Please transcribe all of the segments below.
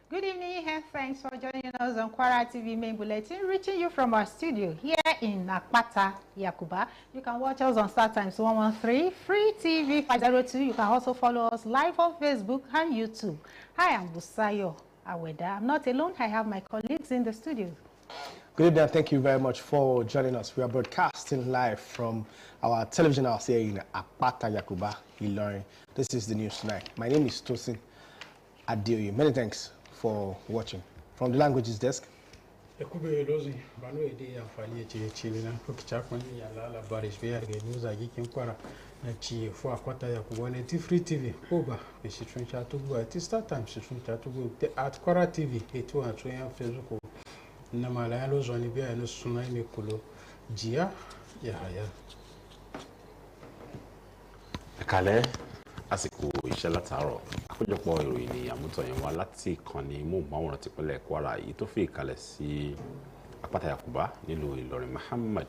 Good evening and thanks for joining us on Kwara TV main bulletin, reaching you from our studio here in Kwara, Yakuba. You can watch us on StarTimes 113, Free TV 502. You can also follow us live on Facebook and YouTube. Hi, I'm Busayo Aweda. I'm not alone. I have my colleagues in the studio. Good evening. Thank you very much for joining us. We are broadcasting live from our television house here in Kwara, Yakuba, Ilorin. This is the news tonight. My name is Tosin Adeoye. Many thanks for watching. From the languages desk. Free TV over StarTimes at Kwara TV Facebook namalalo zoni bia no suna imekulo jia yahaya kale àsìkò iṣẹ́ látàárọ̀ àkójọpọ̀ ìròyìn ni àmútọ̀ yẹn wá láti ìkànnì móhùnmáwòrán tìpínlẹ̀ Kwara yìí tó fi ìkàlẹ̀ sí Àpáta Yakuba nílùú Ìlọrin. Muhammad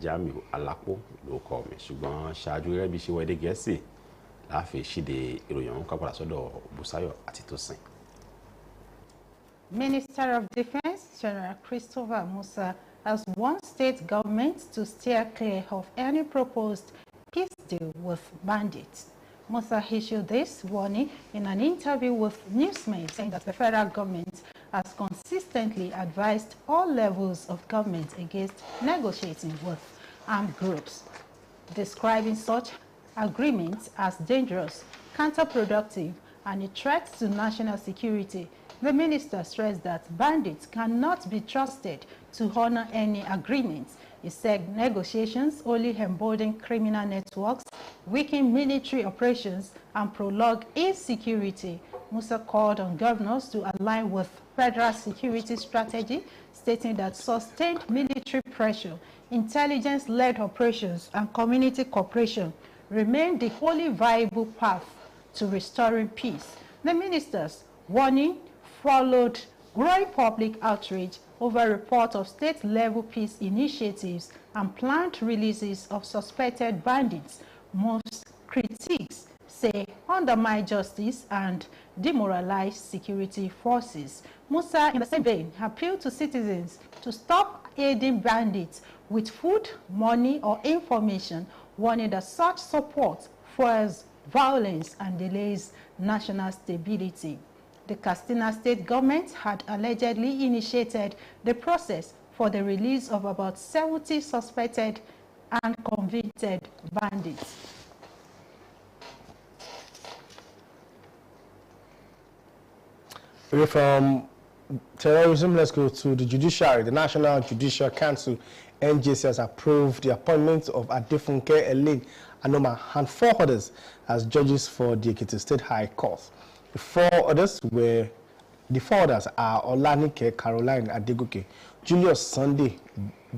Jamiu Alapo ló kọ mi, ṣùgbọ́n ṣáájú gẹ́gẹ́ bí ṣe wọ èdè Gẹ̀ẹ́sì láàfin ṣíde ìròyìn ọ̀hún ká padà sọ́dọ̀ Busayo àti Tosin. Minister of Defense General Christopher Musa has warned state governments to steer clear of any proposed peace deal with bandits. Musa issued this warning in an interview with newsmen, saying that the federal government has consistently advised all levels of government against negotiating with armed groups, describing such agreements as dangerous, counterproductive, and a threat to national security. The minister stressed that bandits cannot be trusted to honor any agreements. He said negotiations only embolden criminal networks, weaken military operations, and prolong insecurity. Musa called on governors to align with federal security strategy, stating that sustained military pressure, intelligence-led operations, and community cooperation remain the only viable path to restoring peace. The minister's warning followed growing public outrage over reports of state-level peace initiatives and planned releases of suspected bandits. Most critics say undermine justice and demoralize security forces. Musa, in the same vein, appealed to citizens to stop aiding bandits with food, money, or information, warning that such support fuels violence and delays national stability. The Katsina state government had allegedly initiated the process for the release of about 70 suspected and convicted bandits. From terrorism, let's go to the judiciary. The National Judicial Council, NJC, has approved the appointment of Adefunke Elaine Anoma and 4 others as judges for the Ekiti State High Court. The 4 others are Olanike Caroline Adegoke, Julius Sunday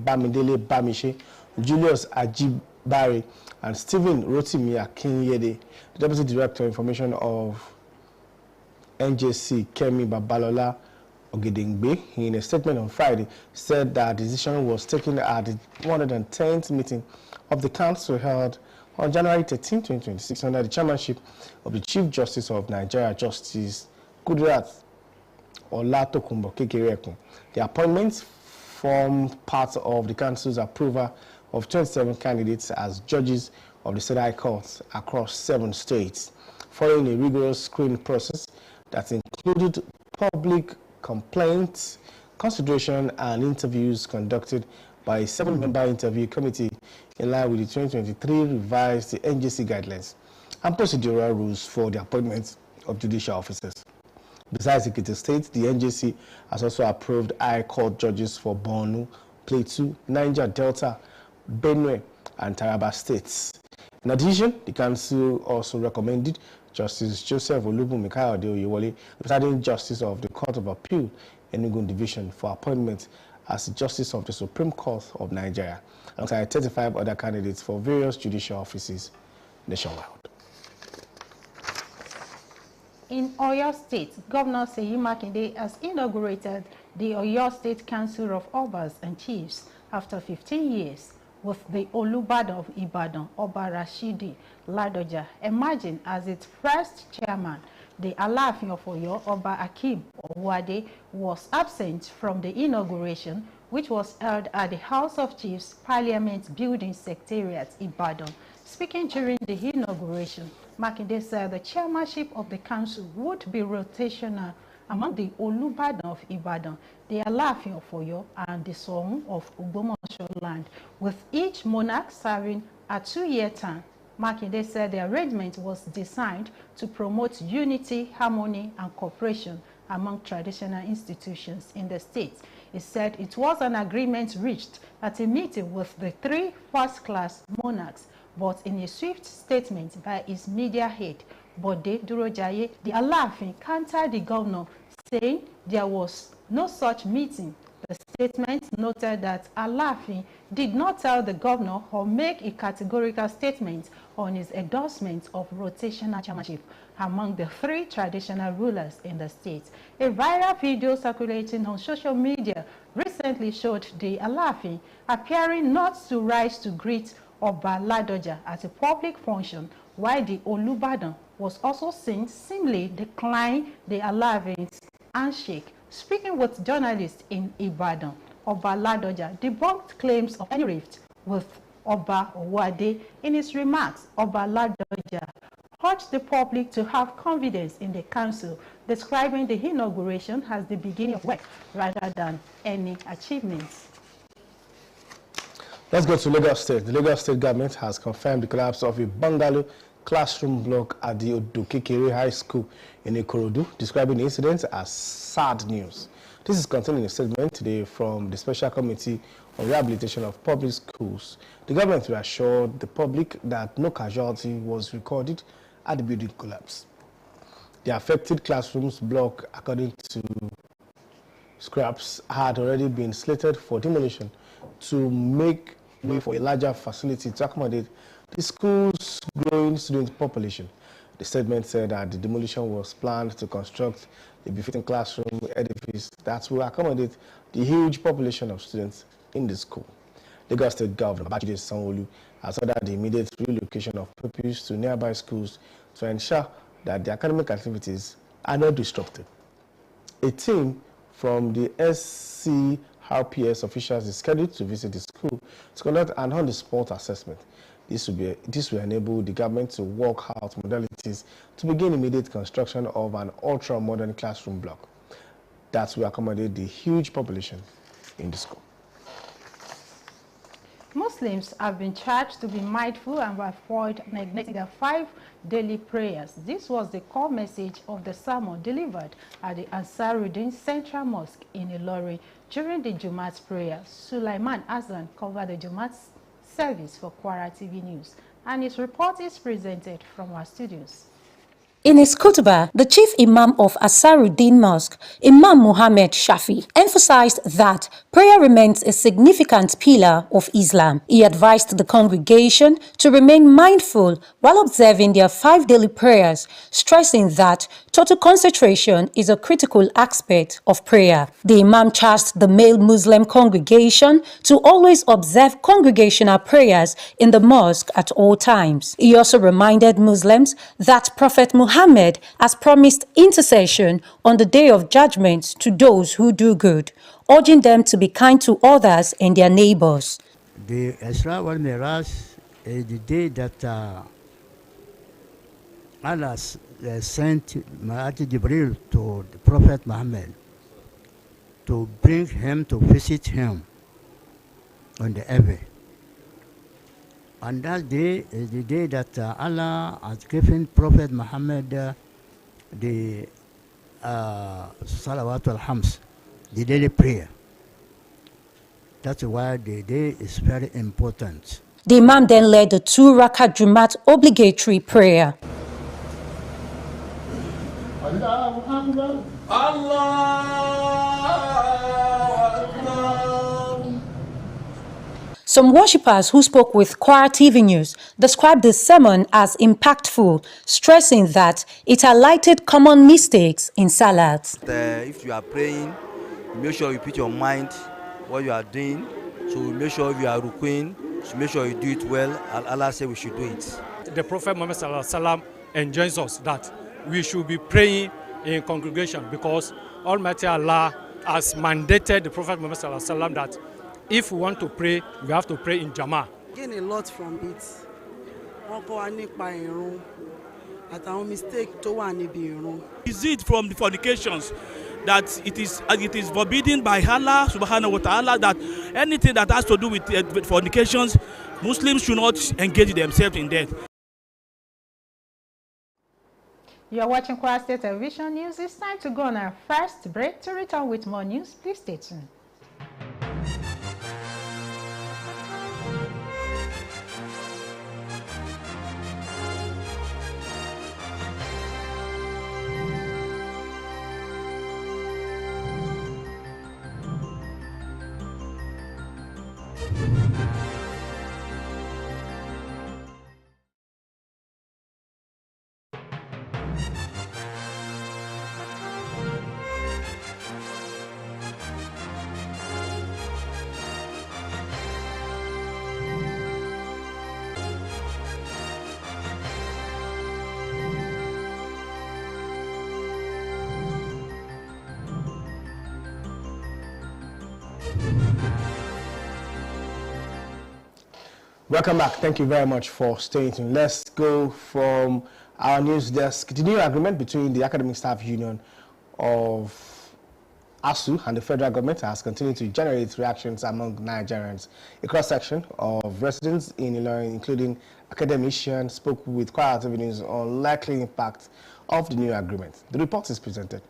Bamidele Bamishe, Julius Ajibare, and Stephen Rotimi Akinyede. The Deputy Director of Information of NJC, Kemi Babalola Ogedengbe, in a statement on Friday, said that the decision was taken at the 110th meeting of the Council held on January 13, 2026, under the chairmanship of the Chief Justice of Nigeria, Justice Kudirat Olatokunbo Kekereekun. The appointments form part of the Council's approval of 27 candidates as judges of the State High Courts across 7 states, following a rigorous screening process that included public complaints, consideration, and interviews conducted by a 7-member interview committee in line with the 2023 revised NJC guidelines and procedural rules for the appointment of judicial officers. Besides Ekiti State, the NJC has also approved High Court judges for Borno, Plateau, Niger Delta, Benue, and Taraba states. In addition, the Council also recommended Justice Joseph Olubunmi Kayode Oyewole, the presiding justice of the Court of Appeal, Enugu Division, for appointment as the Justice of the Supreme Court of Nigeria, alongside 35 other candidates for various judicial offices nationwide. In Oyo State, Governor Seyi Makinde has inaugurated the Oyo State Council of Obas and Chiefs after 15 years, with the Olubadan of Ibadan, Oba Rashidi Ladoja, emerging as its first chairman. the Alaafin of Oyo, Oba Akim Owade, was absent from the inauguration, which was held at the House of Chiefs Parliament Building Secretariat, Ibadan. Speaking during the inauguration, Makinde said the chairmanship of the council would be rotational among the Olubadan of Ibadan, the Alaafin of Oyo, and the Sohun of Ogbomoso land, with each monarch serving a 2-year term. Makinde said the arrangement was designed to promote unity, harmony, and cooperation among traditional institutions in the state. He said it was an agreement reached at a meeting with the 3 first-class monarchs, but in a swift statement by his media head, Bode Durojaye, the Alaafin countered the governor, saying there was no such meeting. The statement noted that Alaafin did not tell the governor or make a categorical statement on his endorsement of rotational chairmanship among the 3 traditional rulers in the state. A viral video circulating on social media recently showed the Alaafin appearing not to rise to greet Oba Ladoja at a public function, while the Olubadan was also seen seemingly decline the Alaafin's handshake. Speaking with journalists in Ibadan, Oba Ladoja debunked claims of any rift with Oba Owade. In his remarks, Oba Ladoja urged the public to have confidence in the council, describing the inauguration as the beginning of work rather than any achievements. Let's go to Lagos State. The Lagos State government has confirmed the collapse of a bungalow classroom block at the Odokekere High School in Ikorodu, describing the incident as sad news. This is contained in a statement today from the Special Committee on Rehabilitation of Public Schools. The government reassured the public that no casualty was recorded at the building collapse. The affected classrooms block, according to scraps, had already been slated for demolition to make way for a larger facility to accommodate the school's growing student population. The statement said that the demolition was planned to construct a befitting classroom edifice that will accommodate the huge population of students in the school. Lagos State Governor Babajide Sanwo-Olu has ordered the immediate relocation of pupils to nearby schools to ensure that the academic activities are not disrupted. A team from the SCRPS officials is scheduled to visit the school to conduct an on-the-spot assessment. This will enable the government to work out modalities to begin immediate construction of an ultra-modern classroom block that will accommodate the huge population in the school. Muslims have been charged to be mindful and avoid neglecting their 5 daily prayers. This was the core message of the sermon delivered at the Ansaruddin Central Mosque in Ilorin during the Jumat prayer. Sulaiman Hassan covered the Jumat service for Kwara TV News, and his report is presented from our studios. In his khutbah, the chief imam of Ansaruddin Mosque, Imam Muhammad Shafi, emphasized that prayer remains a significant pillar of Islam. He advised the congregation to remain mindful while observing their 5 daily prayers, stressing that total concentration is a critical aspect of prayer. The imam charged the male Muslim congregation to always observe congregational prayers in the mosque at all times. He also reminded Muslims that Prophet Muhammad has promised intercession on the day of judgment to those who do good, urging them to be kind to others and their neighbors. The Isra wal Miraj is the day that Allah sent Malaki Jibril to the Prophet Muhammad to bring him to visit him on the heaven. And that day is the day that Allah has given Prophet Muhammad the Salawat al-Hams, the daily prayer. That's why the day is very important. The Imam then led the 2 Rakat Jumat obligatory prayer. Allahu Akbar. Some worshippers who spoke with Kwara TV News described the sermon as impactful, stressing that it highlighted common mistakes in Salat. If you are praying, make sure you put your mind what you are doing. So make sure if you are rukuing, so make sure you do it well. And Allah said we should do it. The Prophet Muhammad Sallallahu Alaihi Wasallam enjoins us that we should be praying in congregation, because Almighty Allah has mandated the Prophet Muhammad sallallahu alaihi wasallam that if we want to pray, we have to pray in Jama'ah. Gain a lot from it. Wọ́n kọ́ wa nípa ìrun àtàwọn mistake tó wà níbi ìrun. Is it from the fornications that it is forbidden by Allah subhanahu wa ta'ala that anything that has to do with fornications, Muslims should not engage themselves in that. You are watching Kwara State Television News. It's time to go on our first break. To return with more news, please stay tuned. Welcome back. Thank you very much for staying tuned. Let's go from our news desk. The new agreement between the Academic Staff Union of ASU and the federal government has continued to generate reactions among Nigerians. A cross-section of residents in Ilorin, including academicians, spoke with Kwara Tv News on likely impact of the new agreement. The report is presented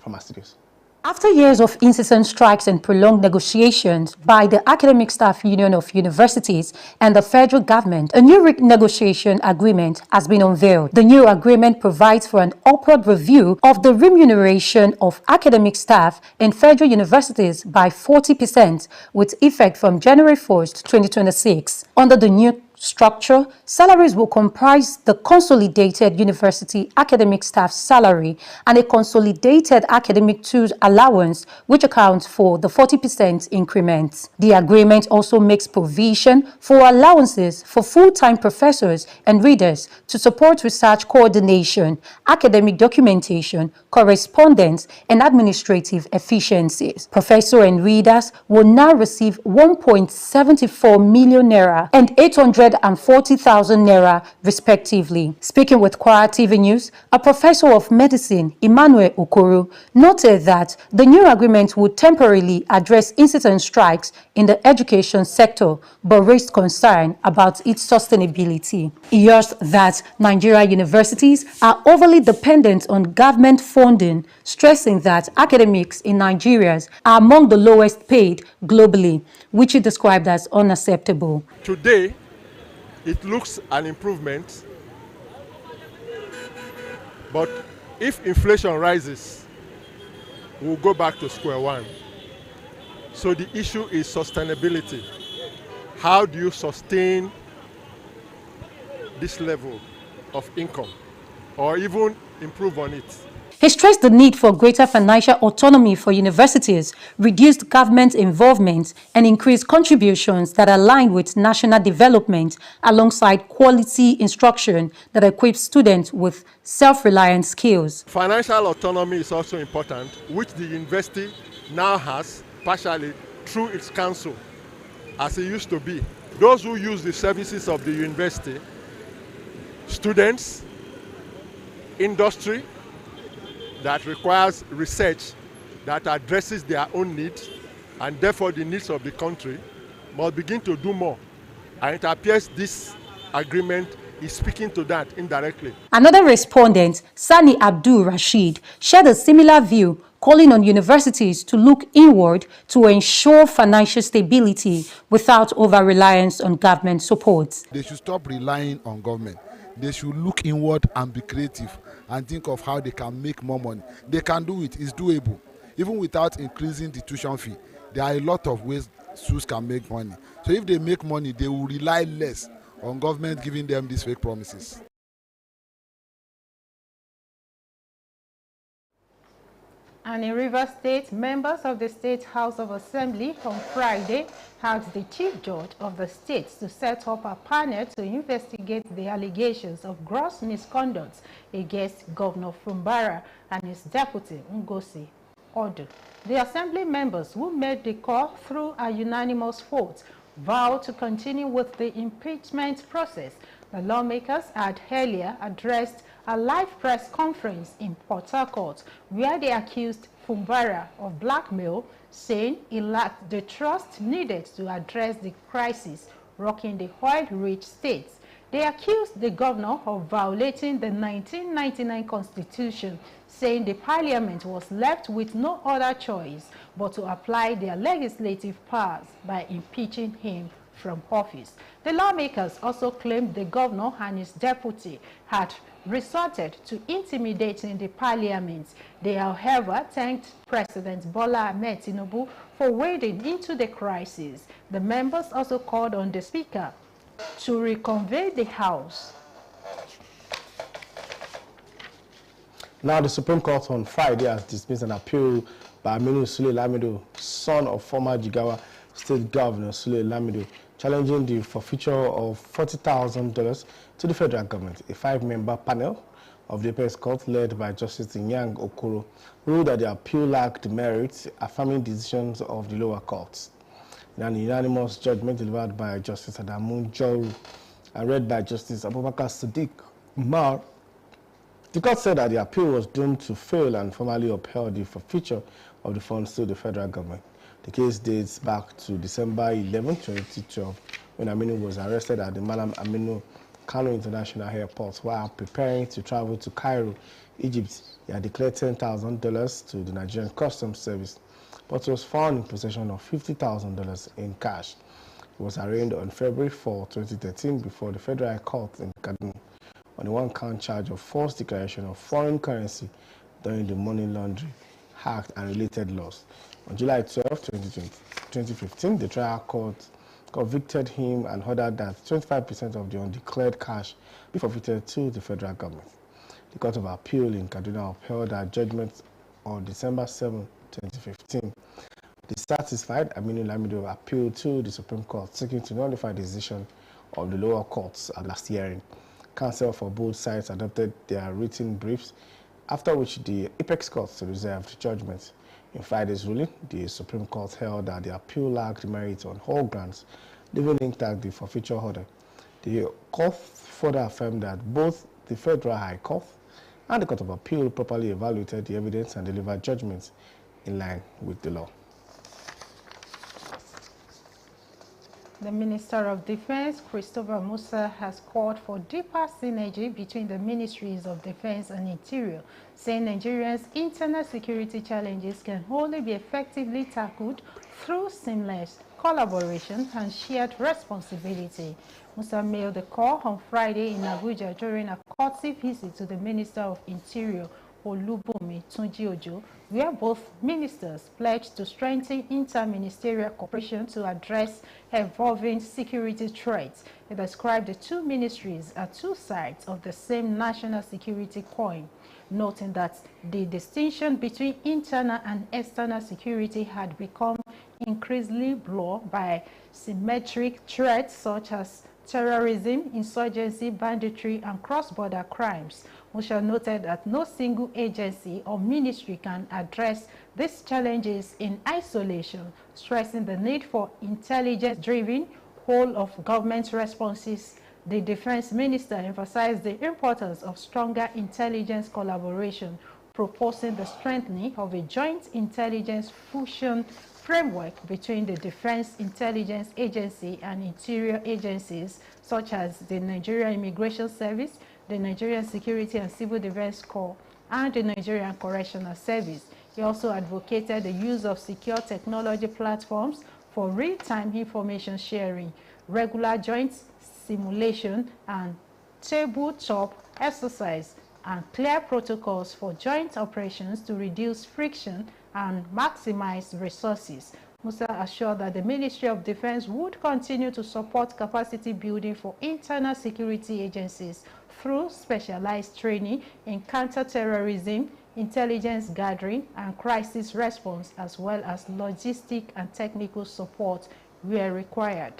from our studios. After years of incessant strikes and prolonged negotiations by the Academic Staff Union of Universities and the federal government, a new negotiation agreement has been unveiled. The new agreement provides for an upward review of the remuneration of academic staff in federal universities by 40% with effect from January 1st, 2026. Under the new structure, salaries will comprise the consolidated university academic staff salary and a consolidated academic tools allowance, which accounts for the 40% increment. The agreement also makes provision for allowances for full-time professors and readers to support research coordination, academic documentation, correspondence, and administrative efficiencies. Professors and readers will now receive 1.74 million naira and 840,000 naira respectively. Speaking with Kwara TV News, a professor of medicine, Emmanuel Okoro, noted that the new agreement would temporarily address incessant strikes in the education sector, but raised concern about its sustainability. He urged that Nigeria universities are overly dependent on government funding, stressing that academics in Nigeria are among the lowest paid globally, which he described as unacceptable. Today, it looks an improvement, but if inflation rises, we'll go back to square one. So the issue is sustainability. How do you sustain this level of income or even improve on it? He stressed the need for greater financial autonomy for universities, reduced government involvement, and increased contributions that align with national development alongside quality instruction that equips students with self-reliant skills. Financial autonomy is also important, which the university now has partially through its council, as it used to be. Those who use the services of the university, students, industry, that requires research that addresses their own needs and therefore the needs of the country, must begin to do more. And it appears this agreement is speaking to that indirectly. Another respondent, Sani Abdul Rashid, shared a similar view, calling on universities to look inward to ensure financial stability without over-reliance on government support. They should stop relying on government. They should look inward and be creative and think of how they can make more money. They can do it. It's doable. Even without increasing the tuition fee, there are a lot of ways schools can make money. So if they make money, they will rely less on government giving them these fake promises. And in Rivers State, members of the State House of Assembly on Friday asked the Chief Judge of the state to set up a panel to investigate the allegations of gross misconduct against Governor Fumbara and his deputy, Ngozi Odu. The Assembly members who made the call through a unanimous vote vowed to continue with the impeachment process. The lawmakers had earlier addressed a live press conference in Port Harcourt where they accused Fumbara of blackmail, saying he lacked the trust needed to address the crisis rocking the oil-rich states. They accused the governor of violating the 1999 Constitution, saying the parliament was left with no other choice but to apply their legislative powers by impeaching him from office. The lawmakers also claimed the governor and his deputy had resorted to intimidating the parliament. They, however, thanked President Bola Ahmed Tinubu for wading into the crisis. The members also called on the speaker to reconvene the House. Now, the Supreme Court on Friday has dismissed an appeal by Aminu Sule Lamido, son of former Jigawa State Governor Sule Lamido, challenging the forfeiture of $40,000 to the federal government. A 5-member panel of the Apex Court, led by Justice Nyang Okoro, ruled that the appeal lacked merit, affirming decisions of the lower courts. In an unanimous judgment delivered by Justice Adamu Joru and read by Justice Abubakar Sadiq Umar, the court said that the appeal was doomed to fail and formally upheld the forfeiture of the funds to the federal government. The case dates back to December 11, 2012, when Aminu was arrested at the Malam Aminu Kano International Airport while preparing to travel to Cairo, Egypt. He had declared $10,000 to the Nigerian Customs Service, but was found in possession of $50,000 in cash. He was arraigned on February 4, 2013 before the Federal High Court in Kaduna on a 1-count charge of false declaration of foreign currency during the Money Laundering Act and related laws. On July 12, 2015, the trial court convicted him and ordered that 25% of the undeclared cash be forfeited to the federal government. The Court of Appeal in Kaduna upheld that judgment on December 7, 2015. Dissatisfied, Aminu Lamido appealed to the Supreme Court, seeking to nullify the decision of the lower courts at last hearing. Counsel for both sides adopted their written briefs, after which the Apex Court reserved judgment. In Friday's ruling, the Supreme Court held that the appeal lacked merit on all grounds, leaving intact the forfeiture order. The court further affirmed that both the Federal High Court and the Court of Appeal properly evaluated the evidence and delivered judgments in line with the law. The Minister of Defense, Christopher Musa, has called for deeper synergy between the Ministries of Defense and Interior, saying Nigeria's internal security challenges can only be effectively tackled through seamless collaboration and shared responsibility. Musa made the call on Friday in Abuja during a courtesy visit to the Minister of Interior, Olubunmi Tunji-Ojo, where both ministers pledged to strengthen inter-ministerial cooperation to address evolving security threats. He described the two ministries as two sides of the same national security coin, noting that the distinction between internal and external security had become increasingly blurred by symmetric threats such as terrorism, insurgency, banditry, and cross-border crimes. Musa noted that no single agency or ministry can address these challenges in isolation, stressing the need for intelligence-driven whole-of-government responses. The Defense Minister emphasized the importance of stronger intelligence collaboration, proposing the strengthening of a joint intelligence fusion framework between the Defense Intelligence Agency and interior agencies such as the Nigerian Immigration Service, the Nigerian Security and Civil Defense Corps, and the Nigerian Correctional Service. He also advocated the use of secure technology platforms for real-time information sharing, regular joint simulation and tabletop exercise, and clear protocols for joint operations to reduce friction and maximize resources. Musa assured that the Ministry of Defense would continue to support capacity building for internal security agencies through specialized training in counter-terrorism, intelligence gathering and crisis response, as well as logistic and technical support were required.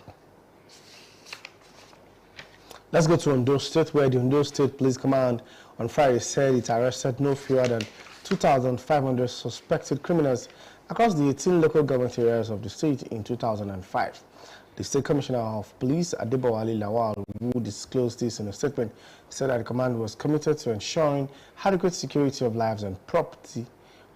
Let's go to Ondo State, where the Ondo State Police Command on Friday said it arrested no fewer than 2,500 suspected criminals across the 18 local government areas of the state in 2005. The State Commissioner of Police, Adebowale Lawal, who disclosed this in a statement, said that the command was committed to ensuring adequate security of lives and property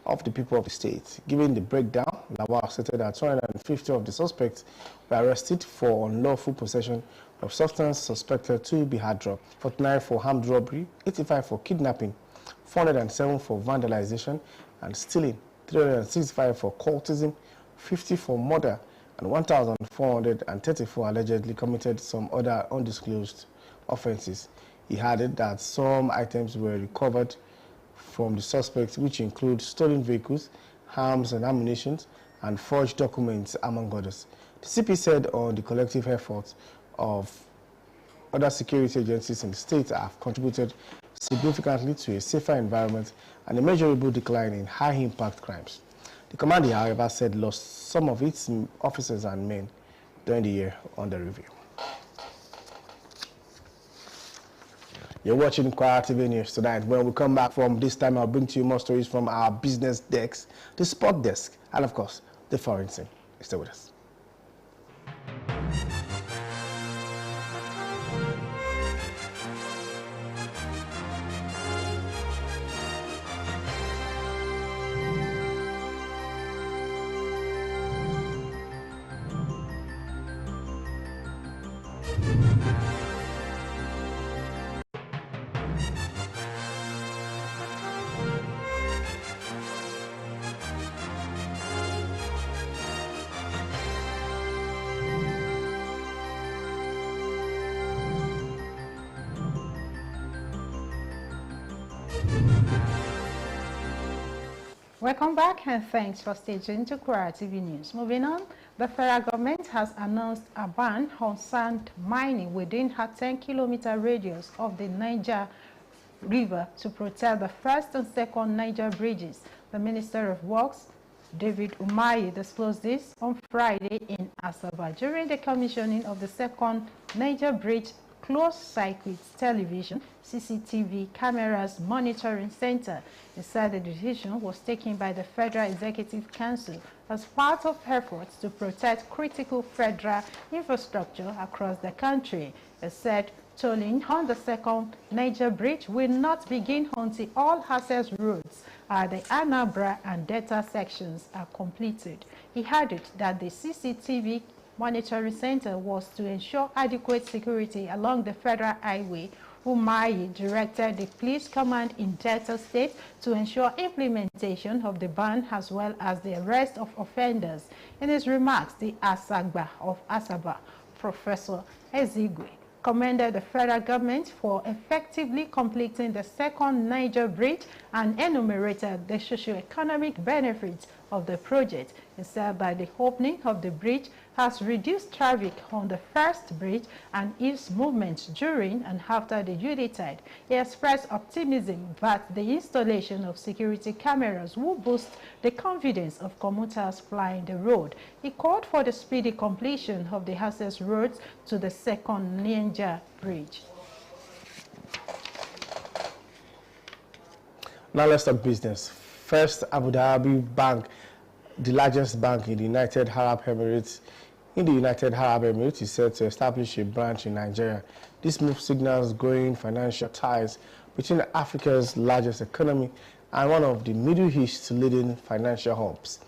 of the people of the state. Given the breakdown, Lawal stated that 250 of the suspects were arrested for unlawful possession of substance suspected to be hard drug, 49 for armed robbery, 85 for kidnapping, 407 for vandalization and stealing, 365 for cultism, 50 for murder, and 1,434 allegedly committed some other undisclosed offenses. He added that some items were recovered from the suspects, which include stolen vehicles, arms and ammunition, and forged documents, among others. The CP said on the collective efforts of other security agencies in the state have contributed significantly to a safer environment and a measurable decline in high-impact crimes. The command, however, said lost some of its officers and men during the year under review. You're watching Kwara TV News tonight. When we come back from this time, I'll bring to you more stories from our business desk, the sport desk, and of course, the foreign scene. Stay with us. Welcome back and thanks for staying tuned to Kwara TV News. Moving on, the federal government has announced a ban on sand mining within a 10-kilometer radius of the Niger River to protect the first and second Niger bridges. The Minister of Works, David Umahi, disclosed this on Friday in Asaba during the commissioning of the second Niger bridge closed-circuit television CCTV cameras monitoring center. He said the decision was taken by the Federal Executive Council as part of efforts to protect critical federal infrastructure across the country. He said tolling on the second Niger bridge will not begin until all access roads at the Anambra and Delta sections are completed. He added that the CCTV monitoring center was to ensure adequate security along the federal highway. Umahi directed the police command in Delta State to ensure implementation of the ban as well as the arrest of offenders. In his remarks, the Asagba of Asaba, Professor Ezigwe, commended the federal government for effectively completing the second Niger bridge and enumerated the socio-economic benefits of the project. He said that the opening of the bridge has reduced traffic on the first bridge and eased movements during and after the Unitide. He expressed optimism that the installation of security cameras will boost the confidence of commuters flying the road. He called for the speedy completion of the access roads to the second Niger bridge. Now let's talk business. First, Abu Dhabi Bank, the largest bank in the United Arab Emirates, is set to establish a branch in Nigeria. This move signals growing financial ties between Africa's largest economy and one of the Middle East's leading financial hubs.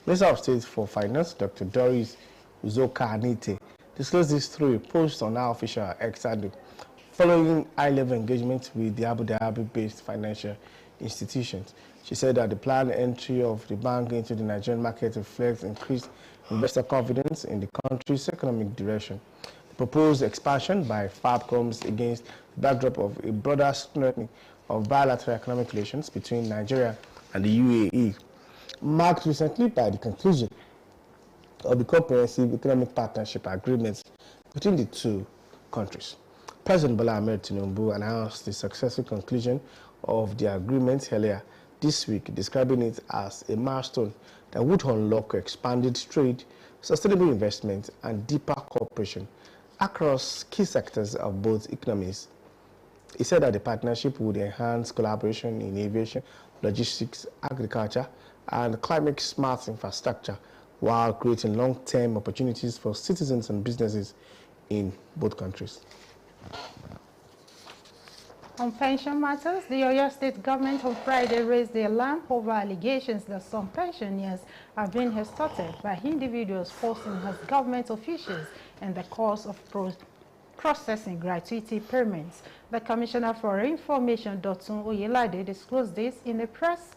Minister of State for Finance, Dr. Doris Uzoka-Anite, disclosed this through a post on our official X handle, following high-level engagement with the Abu Dhabi-based financial institutions. She said that the planned entry of the bank into the Nigerian market reflects increased investor confidence in the country's economic direction. The proposed expansion by FAB comes against the backdrop of a broader strengthening of bilateral economic relations between Nigeria and the UAE, marked recently by the conclusion of the comprehensive economic partnership agreements between the two countries. President Bola Ahmed Tinubu announced the successful conclusion of the agreement earlier this week, describing it as a milestone that would unlock expanded trade, sustainable investment, and deeper cooperation across key sectors of both economies. He said that the partnership would enhance collaboration in aviation, logistics, agriculture, and climate-smart infrastructure while creating long-term opportunities for citizens and businesses in both countries. On pension matters, the Oyo State government on Friday raised the alarm over allegations that some pensioners have been extorted by individuals posing as government officials in the course of processing gratuity payments. The Commissioner for Information, Dotun Oyelade, disclosed this in a press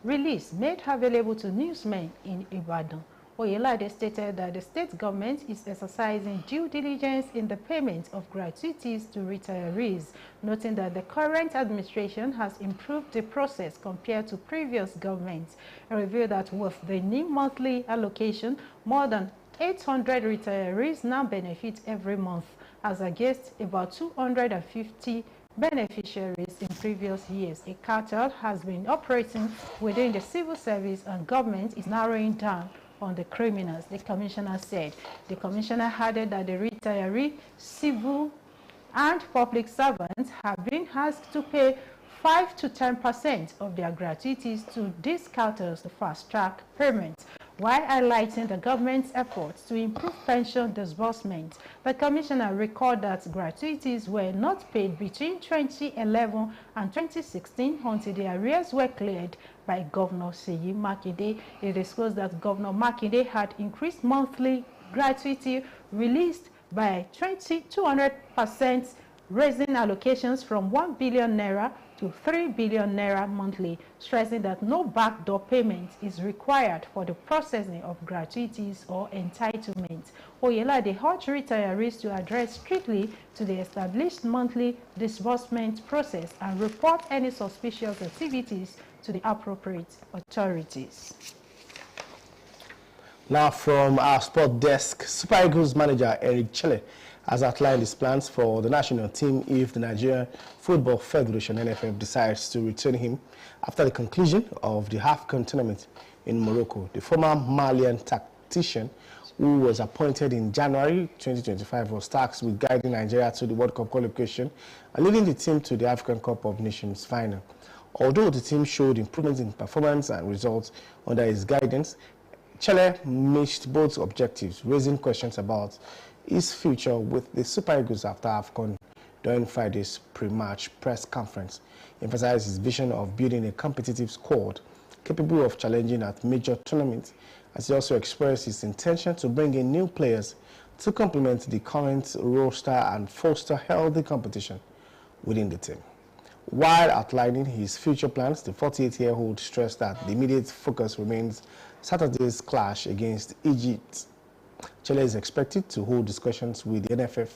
release made available to newsmen in Ibadan. Oyelade stated that the state government is exercising due diligence in the payment of gratuities to retirees, noting that the current administration has improved the process compared to previous governments. A review that with the new monthly allocation, more than 800 retirees now benefit every month, as against about 250 beneficiaries in previous years. A cartel has been operating within the civil service, and government is narrowing down on the criminals, the commissioner said. The commissioner added that the retiree, civil and public servants have been asked to pay 5 to 10% of their gratuities to these cartels to fast-track payments. While highlighting the government's efforts to improve pension disbursement, the commissioner recalled that gratuities were not paid between 2011 and 2016 until the arrears were cleared by Governor Seyi Makinde. He disclosed that Governor Makinde had increased monthly gratuity released by 200%, raising allocations from 1 billion naira to 3 billion naira monthly, stressing that no backdoor payment is required for the processing of gratuities or entitlements. Oyelade urged retirees to adhere strictly to the established monthly disbursement process and report any suspicious activities to the appropriate authorities. Now from our sport desk, Super Eagles manager Eric Chelle has outlined his plans for the national team if the Nigerian Football Federation (NFF) decides to return him after the conclusion of the AFCON tournament in Morocco. The former Malian tactician, who was appointed in January 2025, was tasked with guiding Nigeria to the World Cup qualification and leading the team to the African Cup of Nations final. Although the team showed improvements in performance and results under his guidance, Chelle missed both objectives, raising questions about his future with the Super Eagles after AFCON during Friday's pre-match press conference. He emphasized his vision of building a competitive squad capable of challenging at major tournaments, as he also expressed his intention to bring in new players to complement the current roster and foster healthy competition within the team. While outlining his future plans, the 48-year-old stressed that the immediate focus remains Saturday's clash against Egypt. Chelle is expected to hold discussions with the NFF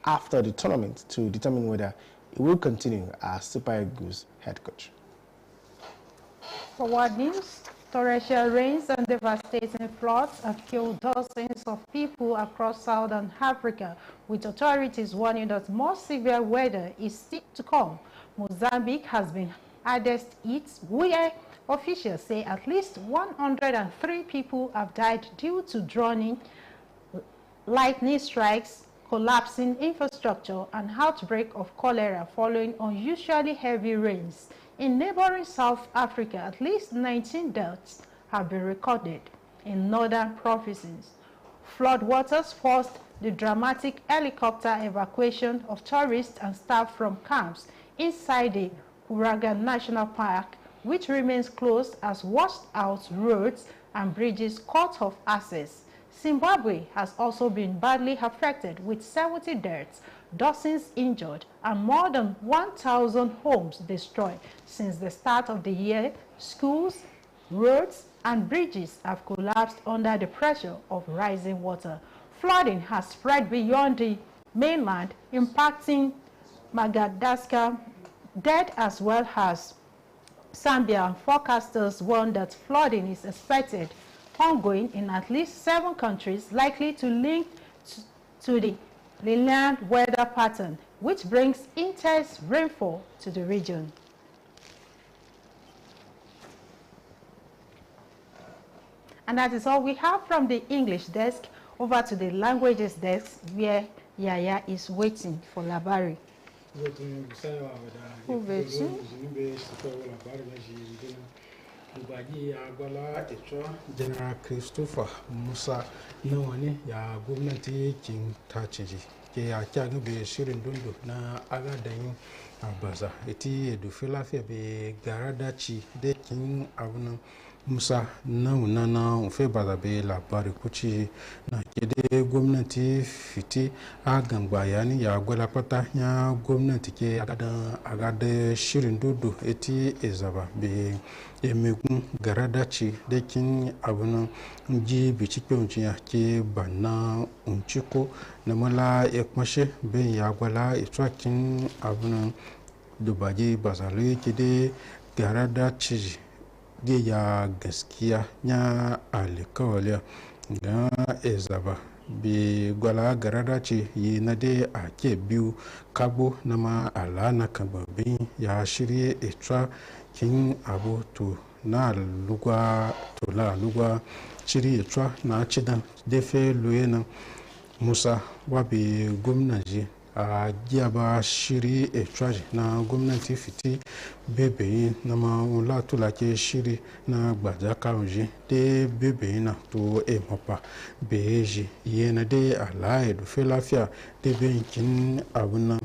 after the tournament to determine whether he will continue as Super Eagles head coach. Forward news. Torrential rains and devastating floods have killed dozens of people across southern Africa, with authorities warning that more severe weather is still to come. Mozambique has been hardest hit, where officials say at least 103 people have died due to drowning, lightning strikes, collapsing infrastructure, and outbreak of cholera following unusually heavy rains. In neighboring South Africa, at least 19 deaths have been recorded in northern provinces. Floodwaters forced the dramatic helicopter evacuation of tourists and staff from camps inside the Kwara National Park, which remains closed as washed out roads and bridges cut off access. Zimbabwe has also been badly affected, with 70 deaths, dozens injured, and more than 1,000 homes destroyed. Since the start of the year, schools, roads, and bridges have collapsed under the pressure of rising water. Flooding has spread beyond the mainland, impacting Madagascar, dead as well as Zambia, and forecasters warn that flooding is expected ongoing in at least 7 countries, likely to link to the land weather pattern, which brings intense rainfall to the region. And that is all we have from the English desk. Over to the languages desk, where Yaya is waiting for Labari. General Christopher Musa na wani ya gwamnati kin taciji ke ya kyagu be shirin dundu na agadayin abaza iti edufe lafiya be gara daci da kin abunan Musa na unana unfe bada be labari kuci na kede gwamnati fiti a gangba yani ya gwala kwata ya gwamnati ke agada shirin dundu iti ezaba be emegun gara daci da kin abunan ji bicike unciya ke bana unciko na mala ekmashe ben ya gwala itwakin abunan dubaje bazale ke de gara daci da ya gaskiya ya alikawaliya ga ezaba bi gwala gara daci yi na dai a ke biyu kabo na ma ala na kababin ya shirye itwa kin abu to na lugwa to la lugwa chiri itwa na chidan defe luena Musa wabi gwamnati a ba shiri etwaji na gwamnati fiti bebe na ma wula tula ke shiri na gbaja kaunji de bebe na to mapa beji yena de ala edufe lafiya de benkin abuna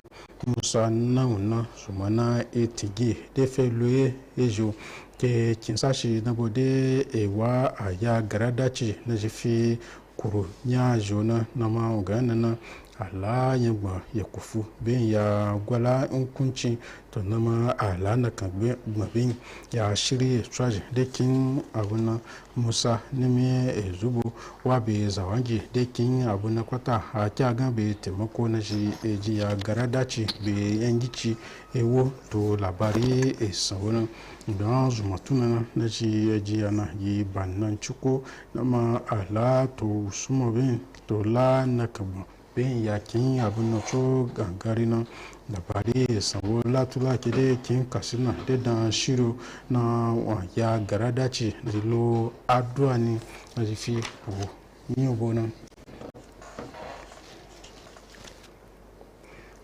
Musa na sumana etigi defe lue ejo ke kinsashi na bode ewa aya garadaci na jifi kuro nya jona na ma ugana na ala ya gba ya kufu ben ya gwala hukunci to na ma ala na kan gbabin ya shirye traje da kin abuna Musa nime ezubo wa be zawangi da kin abuna kwata a kya gan be taimako na shi eji ya garadaci be yangici ewo to labari esawunan don zumatuna na shi eji yana yi bannan ciko na ma ala to suma ben to la na kagba ben yakin abin na so gangari na labari sanwo latula kede kin kasina da dan shiro na ya gara dace da lo addu'a ne na jifi wo ni obona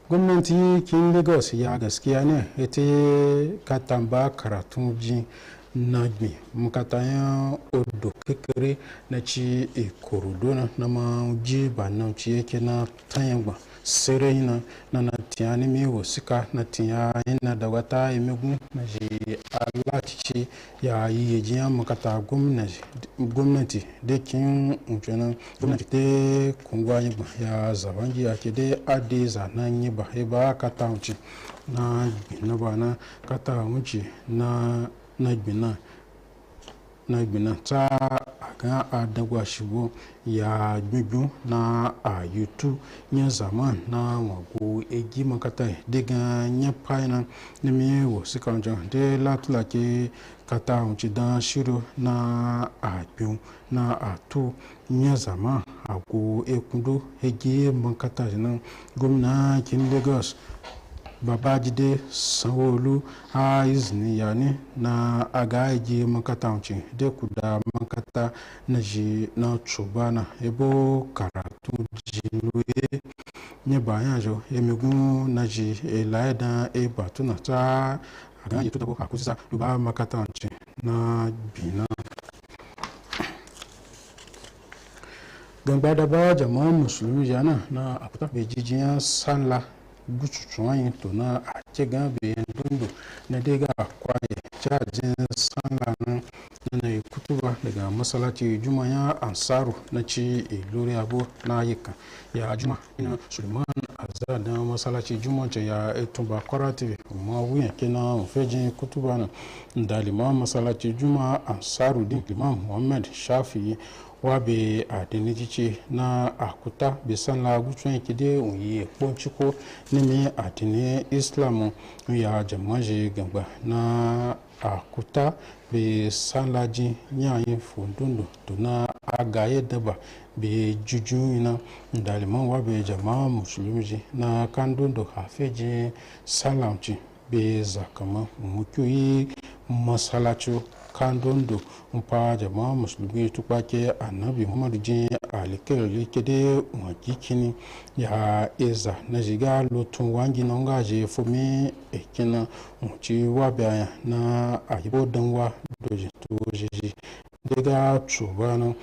gwamnati kin Lagos ya gaskiya ne ita katamba karatun ji na gbi mukatayan odo kekere na ci ikorodo na ma ji ba na ci yake na tayangba sere na tiyani mi wasika na tiya ina da wata emegun na ji alaci ya yi jiya mukata gwamnati da kin uncana gwamnati da kungwa yigba ya zabangi ya ke da ade zanen yiba ba kata wuce na gbina ba na kata wuce na gbina ta aga adagwa shigo ya gbigbo na a yutu nye zaman na wago egi makata diga nye paina nemi wo sikanjo de latula ke kata unchi dan shiro na a biu na a tu nye zaman ago ekundo egi makata na gomna kin Lagos Babajide Sanwo-Olu a izini yani na aga iji makata wuce da kuda makata na ji na chubana ebo karatu jiluye nye bayan jo emigun na ji elaye da eba tuna ta aga yi tuta ko akusisa duba makata wuce na bina gangba da ba jama'a musulmi jana na akuta bejijiyan sallah gucucuwan to na a ce gabe dundu na daga kwaye cajin sanlanin na yi kutuba daga masalaci juma ya ansaru na ci ilori abu na yika ya juma ina suleiman azar da masalaci juma ce ya etuba Kwara TV kuma wuyan kina ofejin kutuba na dalima masalaci juma ansaru din imam muhammad shafi wabe a dinijice na akuta bisan la gucun kide unyi ponchiko nimi a dini islam ya jamaje gamba na akuta bisan la ji nyayin fundundu to na agaye daba be juju ina daliman wabe jama'a musulmi na kandundo hafeji salamci be zakama mukuyi masalacho kandondo umpa jama'a musulmi tukpake annabi muhammadu jin alikere kede wajikini ya eza na jiga lotun wangi na ngaje fomi ekina muci wabaya na ayibo danwa doji to jiji daga tsubana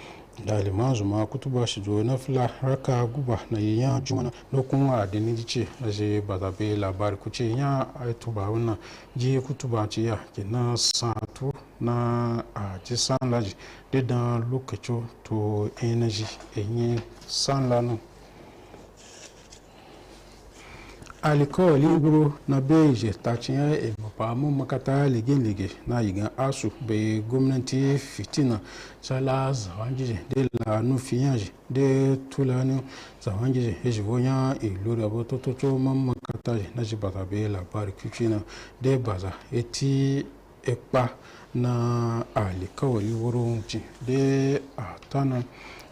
dalima zuma kutuba shi zo na fila raka guba na yiyan jumana lokun adini dice aje batabe labari kuce ya aituba wannan ji kutuba ce ya kina satu na a ji san laji da lokacin to energy enyi san lanu alikawali buru na beije ta cinya ilmafa mun makata lige-lige na yigan asu bai gwamnati fitina sala zawangije de la nufiyanji de tulani zawangije eji vonya iluri abotototo man makata na jibata bai labari kucina de baza eti ekpa na alikawali wurin ci de atana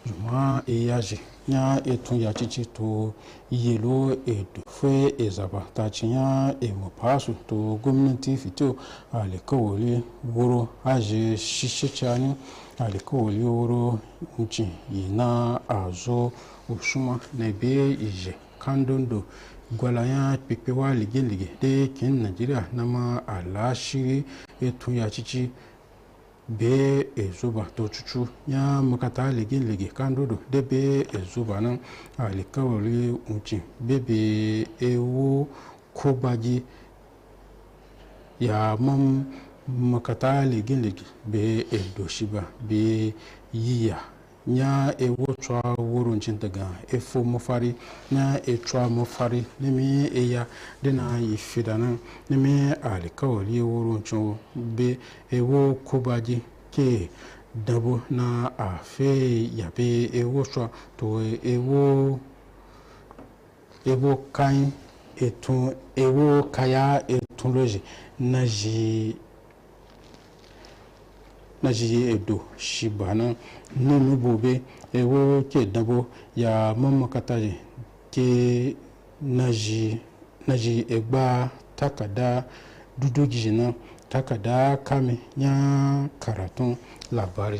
juma iyaji nya etun ya chichi to yelo edo fe ezaba ta chinya emopasu to gwamnati fito alikawali wuro aje shishe chani alikawali wuro nchi yina azo usuma na be ije kandondo gwalaya pipewa lige de kin Nigeria nama alashiri etun ya chichi be ezuba to chuchu ya makata lige kandodo de be ezuba nan alikawari unchi bebe ewo kobaji ya mam makata lige be edoshiba be yiya nya ewo twa wurun cin daga efo mafari nya etwa mafari nemi eya dina yifidanan nemi alikawali wurun cin be ewo kubaji ke dabo na afe yabe ewo twa to ewo kain etun ewo kaya etun loji na ji edo shibana nemi bobe ewo ke dabo ya mamakata ke naji egba takada dudu gijina takada kame nya karatun labari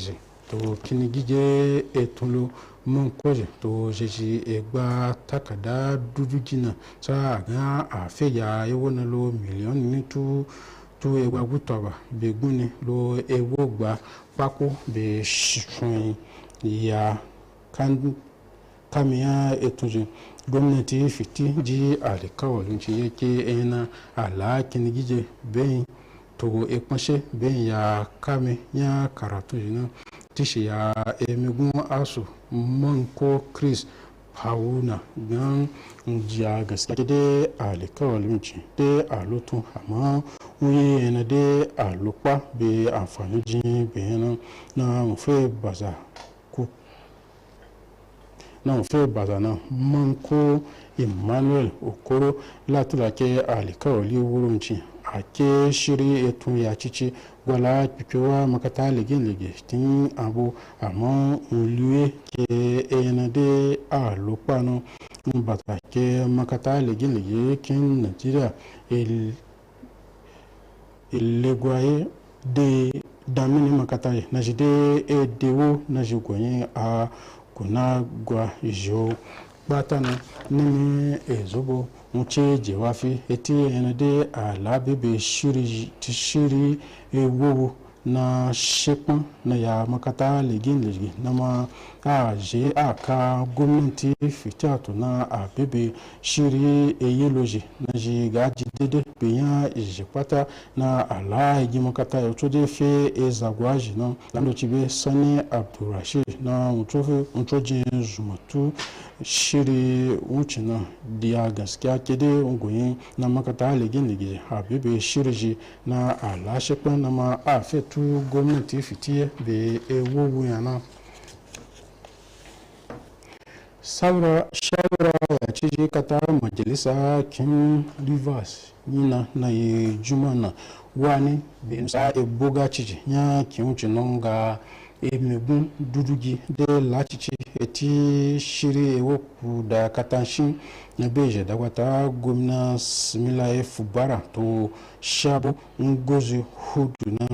to kini gije etulu mun koje to jeji egba takada dudu gina sa ga afe ya ewo na lo million ni tu ewa gutaba be guni lo ewo gba pako be shishun ya kan kamiya etunje gwamnati fiti ji alikawalin ci yake ena alakin gije ben to ekmashe ben ya kame ya karatu jina tishi ya emigun asu manko Chris Hauna gan jiya gaske de alikawalin ci de alutun amma wuyi yana de alupa be amfani jin bayanan na mufe baza na fe bazana manko Emmanuel Okoro latulake alikawali wurunci ake shiri etun ya cici wala pipewa makata lige tin abu amma uliwe ke enade alupano mbata ke makata lige kin Nigeria ilegwaye de damini makata na jide edewo na jigwenye a kuna gwa jo batana nimi ezobo muche jewafi eti enade ala bebe shiri ewo na shekpan na ya makata legi na ma aje aka gwamnati fitiato na abebe shiri eyeloji na ji gaji dede beyan ijepata na ala egi makata ya otode fe ezagwaji na lando chibe Sani Abdurrashid na utroje zumatu shiri wuce na diya gaskiya kede ungoyin na makata legi abebe shiriji na ala shekpan na ma a fetu gwamnati fitiye be ewowu yana shawara ya ce kata majalisa kin Rivers nina na yi juma na wani bin sa eboga ciji ya kin wuce nan ga emegun dudugi de lachichi eti shiri ewoku da katanshin na beje da wata gwamna Similaye Fubara to shabu ngozi hudu na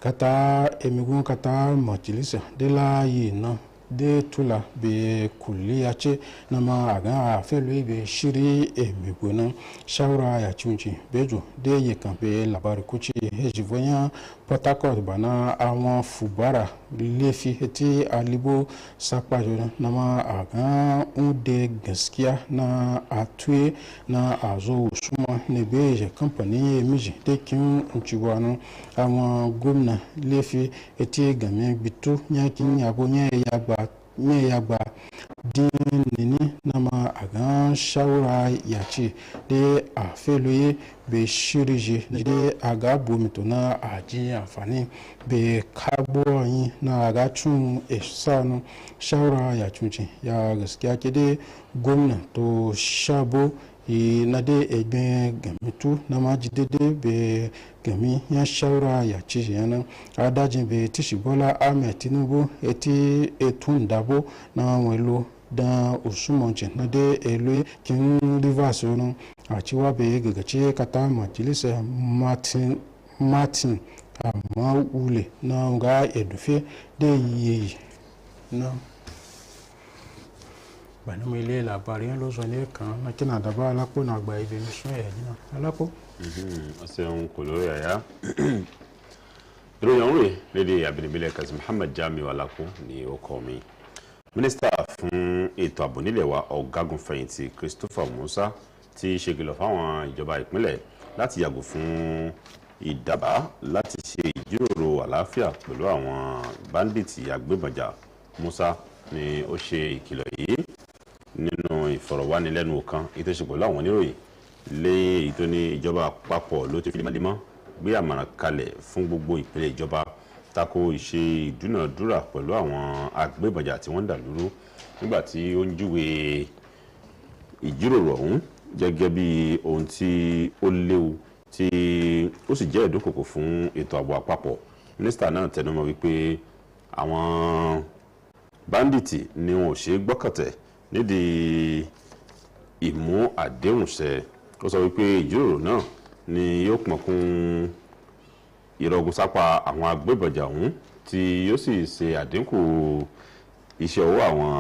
kata emigun kata majilisa de la yina de tula be kuliyace na ma aga felu be shiri emiguna shawara ya chunchi bejo de yekan be labari kuchi hejivonya Port bana àwọn fubara lefi eti alibo sapajo na ma aga unde gaskiya na atwe na azo suma ne beje company miji de kin unchiwano àwọn gómìnà lefi eti game bitu nyakin yabo yagba din nini nama agan shawara yace de a feloye be shirije de aga bomito na aji amfani be kagbo yin na aga tun esanu shawara ya tunci ya gaskiya ke de gwamna to shabo na de egbe gamitu na majidede be gami ya shawara ya ci yana adajin be tishibola Ahmed Tinubu eti etun dabo na welo da usumonche na de elo kin rivers ono achiwa be gagache kata majilisa Martin ama ule na nga edufe de yi na bana mo ile labarin lo so ni kan na kina da ba alapo na gba ibe mi sun e ni alapo aseun kolori aya ìròyìn ọ̀hún rèé lédè àbínibílẹ̀ Kazeem Muhammad Jamiu Alako ní ọkọ mi. Mínísítà fún ètò ààbò nílẹ̀ wa ọ̀gágun fẹ̀yìntì Christopher Musa ti ṣèkìlọ̀ fáwọn ìjọba ìpínlẹ̀ láti yàgò fún ìdábàá láti ṣe ìjíròrò àlàáfíà pẹ̀lú àwọn báńdíìtì agbébọ̀njà. Musa ni ó ṣe ìkìlọ̀ yìí nínú ìfọ̀rọ̀wánilẹ́nuwò kan ìtòṣe pẹ̀lú àwọn oníròyìn lẹ́yìn tó ní ìjọba àpapọ̀ ló ti fi lemọ́lemọ́ gbé àmọ̀ràn kalẹ̀ fún gbogbo ìpínlẹ̀ ìjọba tako ìṣe ìdúnàdúrà pẹ̀lú àwọn agbébọ̀njà tí wọ́n ń dàlúrú nígbà tí ó ń júwe ìjíròrò ọ̀hún gẹ́gẹ́ bí ohun tí ó léwu tí ó sì jẹ́ ìdúnkòkò fún ètò ààbò àpapọ̀. Mínísítà náà tẹnumọ́ wípé àwọn báńdíìtì ni wọn ò ṣe é gbọ́kàntẹ̀ nídìí ìmú àdéhùn ṣẹ. Ó sọ wípé ìjíròrò náà ni yóò pọ̀nkún ìrọ̀gùn sápá àwọn agbébọ̀njà ọ̀hún tí yóò sì ṣe àdínkù iṣẹ́ ọwọ́ àwọn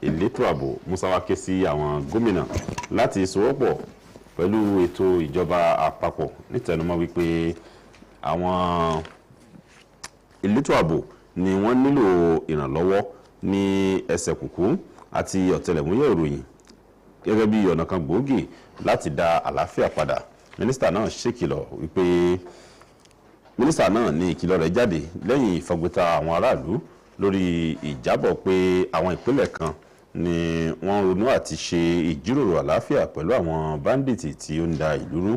elétò ààbò. Musa wá ké sí àwọn gómìnà láti sowọ́pọ̀ pẹ̀lú ètò ìjọba àpapọ̀ nítẹnumọ́ wípé àwọn elétò ààbò ni wọ́n nílò ìrànlọ́wọ́ ní ẹsẹ̀ kùkú àti ọ̀tẹlẹ̀múyẹ́ ìròyìn gẹ́gẹ́ bí ọ̀nà kan gbòógì láti dá àlàáfíà padà. Mínísítà náà ṣèkìlọ̀ wípé mínísítà náà ní ìkìlọ̀ rẹ̀ jáde lẹ́yìn ìfọ̀gbẹ́ta àwọn aráàlú lórí ìjábọ̀ pé àwọn ìpínlẹ̀ kan ni wọ́n ronú àti ṣe ìjíròrò àlàáfíà pẹ̀lú àwọn báńdíìtì tí ó ń da ìlú rú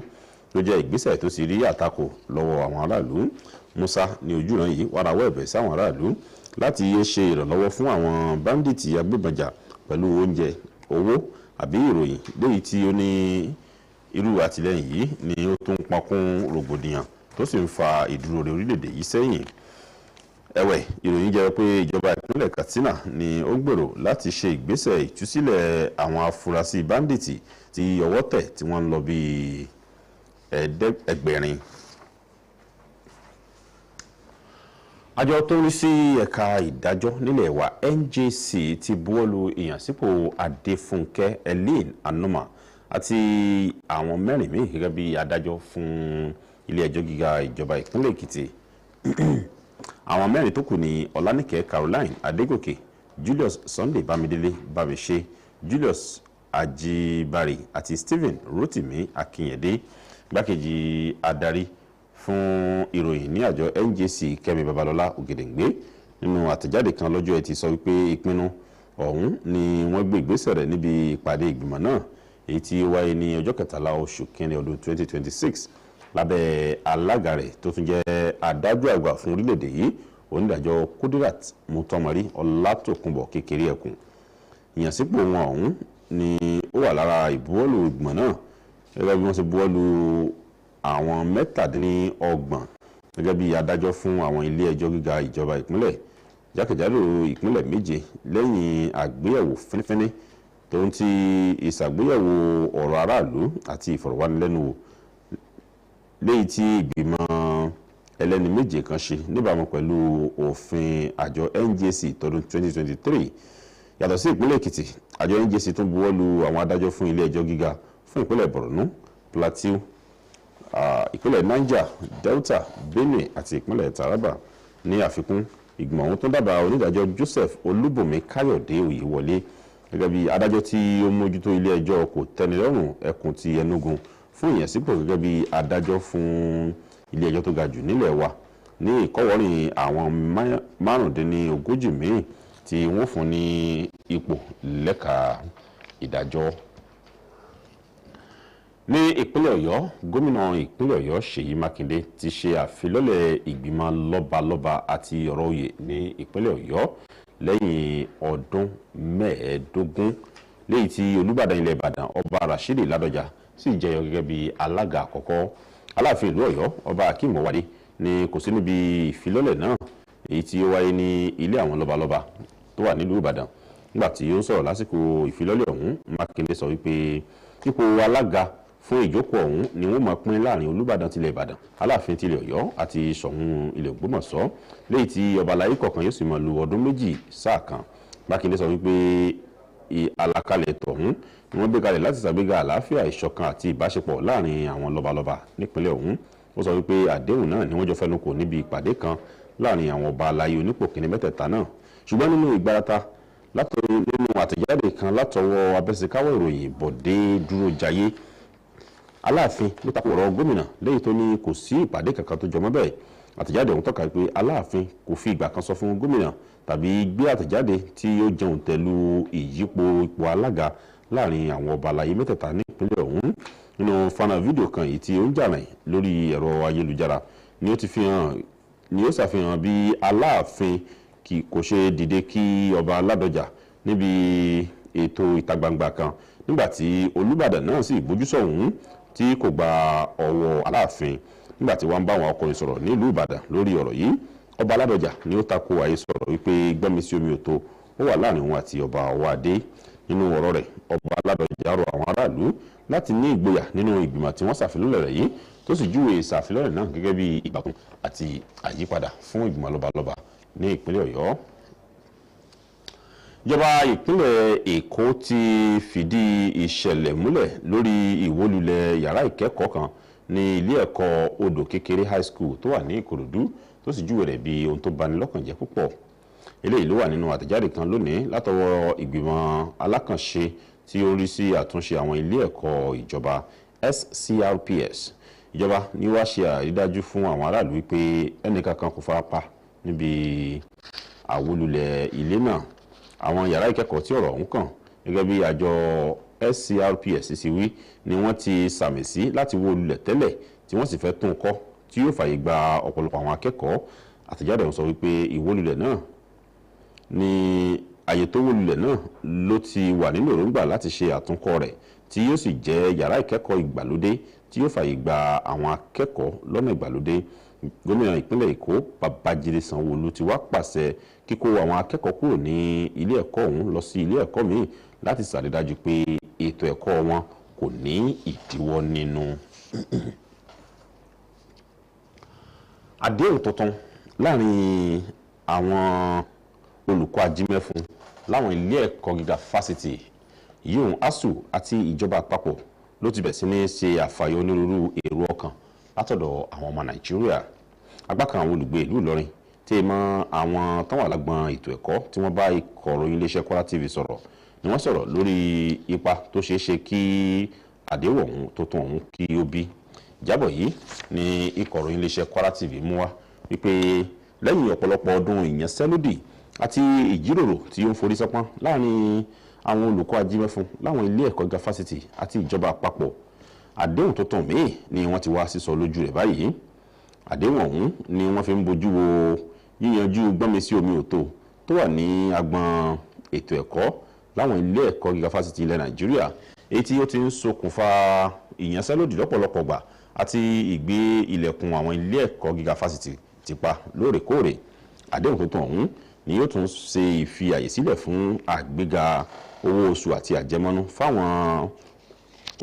ló jẹ́ ìgbésẹ̀ tó sì rí àtakò lọ́wọ́ àwọn aráàlú. Musa ní ojúran yìí wá rawọ́ ẹ̀bẹ̀ sáwọn aráàlú láti yé ṣe ìrànlọ́wọ́ fún àwọn báńdíìtì agbébọ̀njà pẹ̀lú oúnjẹ, owó àbí ìròyìn léyìí tí ó ní irú àtìlẹ́yìn yìí ni ó tún pọnkún rògbòdìyàn tó sì ń fa ìdúró orílẹ̀-èdè yìí sẹ́yìn. Ẹ̀wẹ̀, ìròyìn jẹ́ pé ìjọba ìpínlẹ̀ Katsina ni ó ń gbèrò láti ṣe ìgbésẹ̀ ìtúsílẹ̀ àwọn afurasí báńdíìtì tí ọwọ́ tẹ̀ tí wọ́n ń lọ bíi ẹgbẹ̀rin. Àjọ tó ń rí sí ẹ̀ka ìdájọ́ nílẹ̀ wa NJC ti buwọ́lu ìyànsípò Adéfúnkẹ́ Helen Anoma àti àwọn mẹ́rin míì gẹ́gẹ́ bí adájọ́ fún ilé ẹjọ́ gíga ìjọba ìpínlẹ̀ Èkìtì. Àwọn mẹ́rin tó kù ní Ọlánìkẹ́ Caroline Adégòkè, Julius Sunday Bámidélé Bámiṣé, Julius Ajibari àti Stephen Rotimi Akínyẹ̀dé. Gbákejì adarí fún ìròyìn ní àjọ NJC Kẹ́mi Babalọ́lá Ògèdèǹgbé nínú àtẹ̀jáde kan lọ́jọ́ Ẹtì sọ wípé ìpinnu ọ̀hún ni wọ́n gbé ìgbésẹ̀ rẹ̀ níbi ìpàdé ìgbìmọ̀ náà èyí tí ó wáyé ní ọjọ́ 13 oṣù kínní ọdún 2026 lábẹ́ alága rẹ̀ tó tún jẹ́ adájọ́ àgbà fún orílẹ̀-èdè yìí onídàájọ́ Kudirat Mutomari Ọlátòkunbọ̀ kékeré ẹkùn. Ìyànsípò wọn ọ̀hún ni ó wà lára ìbuwọ́lù ìgbìmọ̀ náà gẹ́gẹ́ bí wọ́n ṣe buwọ́lù àwọn 27 gẹ́gẹ́ bí adájọ́ fún àwọn ilé ẹjọ́ gíga ìjọba ìpínlẹ̀ jákèjádò ìpínlẹ̀ 7 lẹ́yìn àgbéyẹ̀wò fínífíní tó ń ti ìṣàgbéyẹ̀wò ọ̀rọ̀ aráàlú àti ìfọ̀rọ̀wánilẹ́nuwò léyìí tí ìgbìmọ̀ ẹlẹ́ni méje kan ṣe níbàámu pẹ̀lú òfin àjọ NJC tọdún 2023. Yàtọ̀ sí ìpínlẹ̀ Èkìtì, àjọ NJC tún buwọ́ lu àwọn adájọ́ fún ilé ẹjọ́ gíga fún ìpínlẹ̀ Borno, Plateau, ìpínlẹ̀ Niger, Delta, Benue àti ìpínlẹ̀ Taraba. Ní àfikún, ìgbìmọ̀ ọ̀hún tó dábàá onídàájọ́ Joseph Olúbùnmi Káyọ̀dé Oyèwọlé gẹ́gẹ́ bí adájọ́ tí ó mójútó ilé ẹjọ́ kòtẹ́milọ́rùn ẹkùn ti Enugu fún ìyànsípò gẹ́gẹ́ bí adájọ́ fún ilé ẹjọ́ tó ga jù nílẹ̀ wa ní ìkọ́wọ́rìn àwọn márùndínlógójì míì tí wọ́n fún ní ipò lẹ́ka ìdájọ́. Ní ìpínlẹ̀ Ọ̀yọ́, gómìnà ìpínlẹ̀ Ọ̀yọ́ Ṣèyí Mákindé ti ṣe àfilọ́lẹ̀ ìgbìmọ̀ lọ́balọ́ba àti ọ̀rọ̀ oyè ní ìpínlẹ̀ Ọ̀yọ́ lẹ́yìn ọdún mẹ́ẹ̀ẹ́dógún léyìí tí Olúbàdàn ilẹ̀ Ìbàdàn ọba Rashidi Ládọjà sì jẹyọ gẹ́gẹ́ bí alága àkọ́kọ́. Aláàfin ìlú Ọ̀yọ́ ọba Akeem Ọwádé ni kò sí níbi ìfilọ́lẹ̀ náà èyí tí ó wáyé ní ilé àwọn lọ́balọ́ba tó wà nílùú Ìbàdàn. Nígbà tí ó ń sọ̀rọ̀ lásìkò ìfilọ́lẹ̀ ọ̀hún, Mákindé sọ wípé ipò alága fún ìjókòó ọ̀hún ni wọ́n máa pín láàrin Olúbàdàn tilẹ̀ Ìbàdàn, Aláàfin tilẹ̀ Ọ̀yọ́ àti Ṣọ̀ún ilẹ̀ Ògbómọ̀ṣọ́ léyìí tí ọba aláyé kọ̀ọ̀kan yóò sì máa lu ọdún méjì sáà kan. Mákindé sọ wípé àlàkalẹ̀ tọ̀hún ni wọ́n gbé kalẹ̀ láti ṣàgbéga àlàáfíà, ìṣọ̀kan àti ìbáṣepọ̀ láàrin àwọn lọ́balọ́ba nípínlẹ̀ ọ̀hún. Ó sọ wípé àdéhùn náà ni wọ́n jọ fẹnukò níbi ìpàdé kan láàrin àwọn ọba aláyé onípò kìíní mẹ́tẹ̀ẹ̀ta náà. Ṣùgbọ́n nínú ìgbárata nínú àtẹ̀jáde kan látọwọ́ abẹ́sẹ̀káwọ́ ìròyìn Bọ̀dé Dúrójayé, Aláàfin ló takò ọ̀rọ̀ gómìnà lẹ́yìn tó ní kò sí ìpàdé kankan tó jọmọ́ bẹ́ẹ̀. Àtẹ̀jáde ọ̀hún tọ́ka pé Aláàfin kò fi ìgbà kan sọ fún gómìnà tàbí gbé àtẹ̀jáde tí ó jẹun tẹ̀lú ìyípo ipò alága láàrin àwọn ọba aláyé mẹ́tẹ̀ẹ̀ta ní ìpínlẹ̀ ọ̀hún. Nínú fọ́nrán fídíò kan èyí tí ó ń jà rìn lórí ẹ̀rọ ayélujára ni ó ṣàfihàn bí Aláàfin kò ṣe dìde kí ọba Ládọjà níbi ètò ìta gbangba kan nígbà tí Olúbàdàn náà sì gbójú sọ̀hún tí kò gba ọwọ́ Aláàfin. Nígbà tí wọ́n ń bá àwọn ọkùnrin sọ̀rọ̀ nílùú Ìbàdàn lórí ọ̀rọ̀ yìí, ọba Ládọjà ni ó tako àhesọ̀rọ̀ wípé gbẹ́mi sí omi òtó ó wà láàrin òun àti ọba Ọwádé. Nínú ọ̀rọ̀ rẹ̀, ọba Ládọjà rọ àwọn aráàlú láti ní ìgboyà nínú ìgbìmọ̀ tí wọ́n ṣàfilọ́lẹ̀ rẹ̀ yìí, tó sì júwe ìṣàfilọ́lẹ̀ náà gẹ́gẹ́ bí ìgbàkùn àti àyípadà fún ìgbìmọ̀ lọ́balọ́ba ní ìpínlẹ̀ Ọ̀yọ́. Ìjọba ìpínlẹ̀ Èkó ti fìdí ìṣẹ̀lẹ̀ múlẹ̀ lórí ìwólulẹ̀ yàrá ìkẹ́kọ̀ọ́ kan ní ilé ẹ̀kọ́ Odò Kékeré High School tó wà ní Ìkòròdú, tó sì júwe rẹ̀ bí ohun tó bani lọ́kàn jẹ́ púpọ̀. Eléyìí ló wà nínú àtẹ̀jáde kan lónìí látọwọ́ ìgbìmọ̀ alákànṣe tí ó ń rí sí àtúnṣe àwọn ilé ẹ̀kọ́ ìjọba SCRPS. Ìjọba ní wá ṣe àrídájú fún àwọn aráàlú wípé ẹnìkankan kò farapa níbi àwólulẹ̀ ilé náà. Àwọn yàrá ìkẹ́kọ̀ọ́ tí ọ̀rọ̀ ọ̀hún kàn gẹ́gẹ́ bí àjọ SCRPS sì wí ni wọ́n ti sàmì sí láti wó lulẹ̀ tẹ́lẹ̀ tí wọ́n sì fẹ́ tún kọ́ tí yóò fàyè gba ọ̀pọ̀lọpọ̀ àwọn akẹ́kọ̀ọ́. Àtẹ̀jáde ọ̀hún sọ wípé ìwólulẹ̀ náà ní àyè tó wólulẹ̀ náà ló ti wà nínú èròǹgbà láti ṣe àtúnkọ́ rẹ̀ tí yóò sì jẹ́ yàrá ìkẹ́kọ̀ọ́ ìgbàlódé tí yóò fàyè gba àwọn akẹ́kọ̀ọ́ lọ́nà ìgbàlódé. Gómìnà ìpínlẹ̀ Èkó Babájídé Sanwó-Olú ti wá pàṣẹ kíkó àwọn akẹ́kọ̀ọ́ kúrò ní ilé ẹ̀kọ́ ọ̀hún lọ sí ilé ẹ̀kọ́ míì láti ṣàrídájú pé ètò ẹ̀kọ́ wọn kò ní ìdíwọ́ nínú. Àdéhùn tuntun láàrin àwọn olùkọ́ ajímẹ́fun láwọn ilé ẹ̀kọ́ gíga fásitì yíyún ASUU àti ìjọba àpapọ̀ ló ti bẹ̀rẹ̀ sí ní ṣe àfàyọ onírúurú èrò ọkàn látọ̀dọ̀ àwọn ọmọ Nàìjíríà. Apá kan àwọn olùgbé ìlú Ìlọrin tí mọ àwọn táwọn alágbọn ètò ẹ̀kọ́ tí wọ́n bá ìkọ̀ròyìn iléeṣẹ́ Kwara TV sọ̀rọ̀ ni wọ́n sọ̀rọ̀ lórí ipa tó ṣeé ṣe kí àdéhùn ọ̀hún tó tún ọ̀hún kí ó bí. Ìjábọ̀ yìí ni ìkọ̀ròyìn iléeṣẹ́ Kwara TV mú wá wípé lẹ́yìn ọ̀pọ̀lọpọ̀ ọdún ìyanṣẹ́lódì àti ìjíròrò tí ó ń forí sánpọ́n láàrin àwọn olùkọ́ ajímẹ́fun láwọn ilé ẹ̀kọ́ gíga fásitì àti ìjọba àpapọ̀, àdéhùn tuntun míì ni wọ́n ti wá sísọ lójú rẹ̀ báyìí. Àdéhùn ọ̀hún ni wọ́n fi ń bójú wo yíyanjú gbọ́nmi sí omi òtó tó wà ní agbọn ètò ẹ̀kọ́ láwọn ilé ẹ̀kọ́ gíga fásitì ilẹ̀ Nàìjíríà, èyí tí ó ti ń ṣokùnfà ìyanṣẹ́lódì lọ́pọ̀lọpọ̀ gbà àti ìgbé ilẹ̀kùn àwọn ilé ẹ̀kọ́ gíga fásitì tìpa lóòrèkóòrè. Àdéhùn tuntun ọ̀hún ni yóò tún ṣe ìfi àyè sílẹ̀ fún àgbéga owó oṣù àti àjẹmọ́nú fáwọn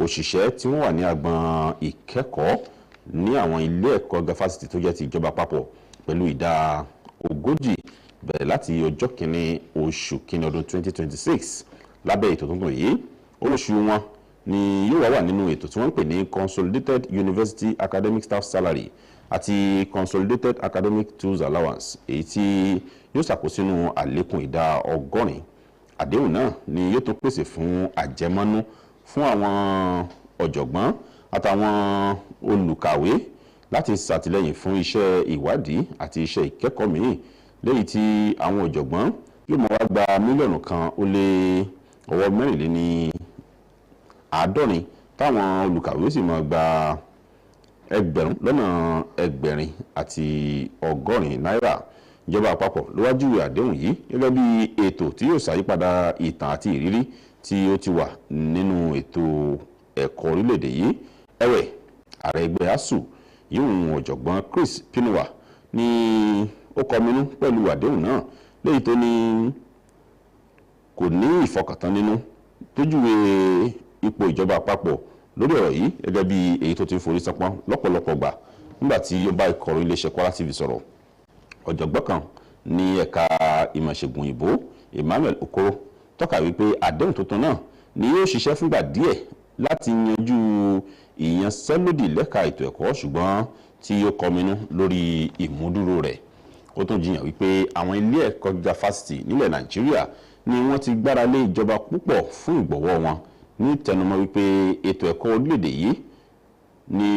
òṣìṣẹ́ tí wọ́n wà ní agbọn ìkẹ́kọ̀ọ́ ní àwọn ilé ẹ̀kọ́ gíga fásitì tó jẹ́ ti ìjọba àpapọ̀ pẹ̀lú ìdá 40 bẹ̀rẹ̀ láti ọjọ́ kìíní oṣù kìíní ọdún 2026 lábẹ́ ètò tuntun yìí. Olóṣù wọn ni yóò wà nínú ètò tí wọ́n ń pè ní Consolidated University Academic Staff Salary àti Consolidated Academic Tools Allowance, èyí tí yóò ṣàkóso àlékún ìdá 80. Àdéhùn náà ni yóò tún pèsè fún àjẹmọ́nú fún àwọn ọ̀jọ̀gbọ́n àtàwọn olùkàwé láti ṣàtìlẹ́yìn fún iṣẹ́ ìwádìí àti iṣẹ́ ìkẹ́kọ̀ọ́ mìíràn, lẹ́yìn tí àwọn ọ̀jọ̀gbọ́n yóò máa wá gba mílíọ̀nù kan ó lé ọwọ́ 54 táwọn olùkàwé sì máa gba ẹgbẹ̀rún lọ́nà ẹgbẹ̀rin àti ọgọ́rin náírà. Ìjọba àpapọ̀ ló wá júwe àdéhùn yìí gẹ́gẹ́ bí ètò tí yóò ṣàyípadà ìtàn àti ìrírí tí ó ti wà nínú ètò ẹ̀kọ́ orílẹ̀-èdè yìí. Ẹ̀wẹ̀, ààrẹ ẹgbẹ́ ASUU yíwùn ọ̀jọ̀gbọ́n Chris Pinuwa ni ó kọminú pẹ̀lú àdéhùn náà, léyìí tó ní kò ní ìfọkàntán nínú, tó júwe ipò ìjọba àpapọ̀ lórí ọ̀rọ̀ yìí gẹ́gẹ́ bí èyí tó ti ń forí sánpọ́n lọ́pọ̀lọpọ̀ gbà nígbà tí ó bá ìkọ̀rọ̀ iléeṣẹ́ Kwara TV sọ̀rọ̀. Ọ̀jọ̀gbọ́n kan ní ẹ̀ka ìmọ̀ ìṣègùn òyìnbó Emmanuel Okoro tọ́ka wípé àdéhùn tuntun náà ni yóò ṣiṣẹ́ fúngbà díẹ̀ láti yanjú ìyanṣẹ́lódì lẹ́ka ètò ẹ̀kọ́, ṣùgbọ́n tí ó kọminú lórí ìmúdúró rẹ̀. Ó tún jiyàn wípé àwọn ilé ẹ̀kọ́ gíga fásitì nílẹ̀ Nàìjíríà ni wọ́n ti gbára lé ìjọba púpọ̀ fún ìgbọ̀wọ́ wọn, ní tẹnumọ́ wípé ètò ẹ̀kọ́ orílẹ̀-èdè yìí ni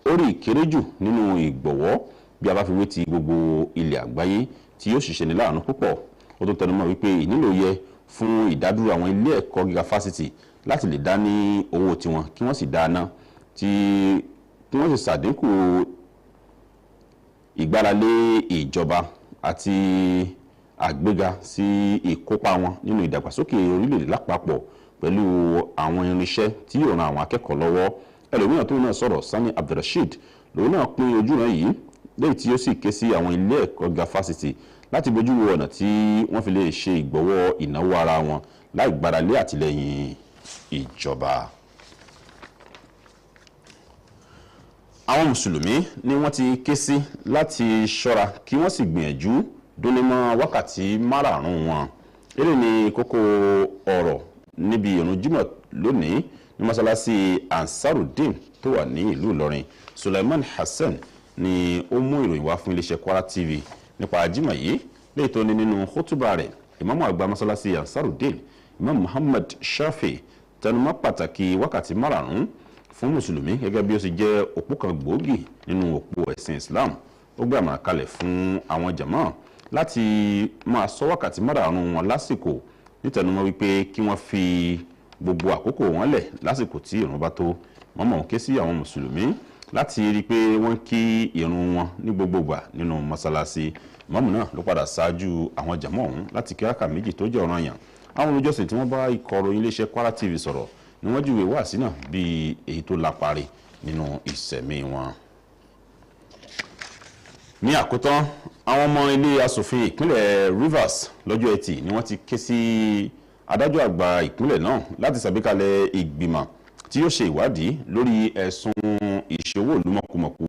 ó rí ìkéré jù nínú ìgbọ̀wọ́ bí a bá fi wé ti gbogbo ilẹ̀ àgbáyé, tí yóò ṣiṣẹ́ ní láàánú púpọ̀. Ó tún tẹnumọ́ wípé ìnílò yẹ fún ìdádúró àwọn ilé ẹ̀kọ́ gíga fásitì láti lè dá ní owó tiwọn kí wọ́n sì dáná, tí wọ́n sì ṣàdínkù ìgbáralé ìjọba àti àgbéga sí ìkópa wọn nínú ìdàgbàsókè orílẹ̀-èdè lápapọ̀ pẹ̀lú àwọn irinṣẹ́ tí yóò ran àwọn akẹ́kọ̀ọ́ lọ́wọ́. Ẹlòmíràn tó náà sọ̀rọ̀, Sani Abdulrasheed, lòun náà pín ojúran yìí, lẹ́yìn tí ó sì ké sí àwọn ilé ẹ̀kọ́ gíga fásitì láti bójú wo ọ̀nà tí wọ́n fi lè ṣe ìgbọ̀wọ́ ìnáwó ara wọn láì gbáralé àtìlẹ́yìn ìjọba. Àwọn mùsùlùmí ni wọ́n ti ké sí láti ṣọ́ra kí wọ́n sì gbìyànjú dúnímọ́ wákàtí márààrún wọn. Èyí ni kókó ọ̀rọ̀ níbi ìrun Jímọ̀ lónìí ní mọ́sálásí Ansarudeen tó wà ní ìlú Ìlọrin. Sulaiman Hassan ni ó mú ìròyìn wá fún iléeṣẹ́ Kwara TV nípa Jímọ̀ yìí, léyìí tó ní nínú khutba rẹ̀. Ìmáàmù àgbà mọ́sálásí Ansarudeen, Imam Muhammad Shafi, tẹnumọ́ pàtàkì wákàtí márààrún fún mùsùlùmí gẹ́gẹ́ bí ó sì jẹ́ òpó kan gbòógì nínú òpó ẹ̀sìn Islam. Ó gbé àmọ̀ràn kalẹ̀ fún àwọn jàmáà láti máa sọ wákàtí márààrún wọn lásìkò, nítẹnumọ́ wípé kí wọ́n fi gbogbo àkókò wọn lẹ̀ lásìkò tí ìrun bá tó. Mọ́mọ́ ké sí àwọn mùsùlùmí láti rí i pé wọ́n kí ìrun wọn ní gbogbo ìgbà nínú mọ́sálásí. Ìmáàmù náà ló padà ṣáájú àwọn jàmáà ọ̀hún láti kí rákà méjì tó jẹ́ ọ̀ranyàn. Àwọn olùjọ́sìn tí wọ́n bá ikọ̀ ìròyìn iléeṣẹ́ Kwara TV sọ̀rọ̀ ni wọ́n júwe wáàsí náà bí èyí tó lápárí nínú ìṣẹ̀mí wọn. Ní àkótán, àwọn ọmọ ilé asòfin ìpínlẹ̀ Rivers lọ́jọ́ Ẹtì ni wọ́n ti ké sí adájọ́ àgbà ìpínlẹ̀ náà láti ṣàgbékalẹ̀ ìgbìmọ̀ tí yóò ṣe ìwádìí lórí ẹ̀sùn ìṣòwò ìlú mọ̀kùmọ̀kù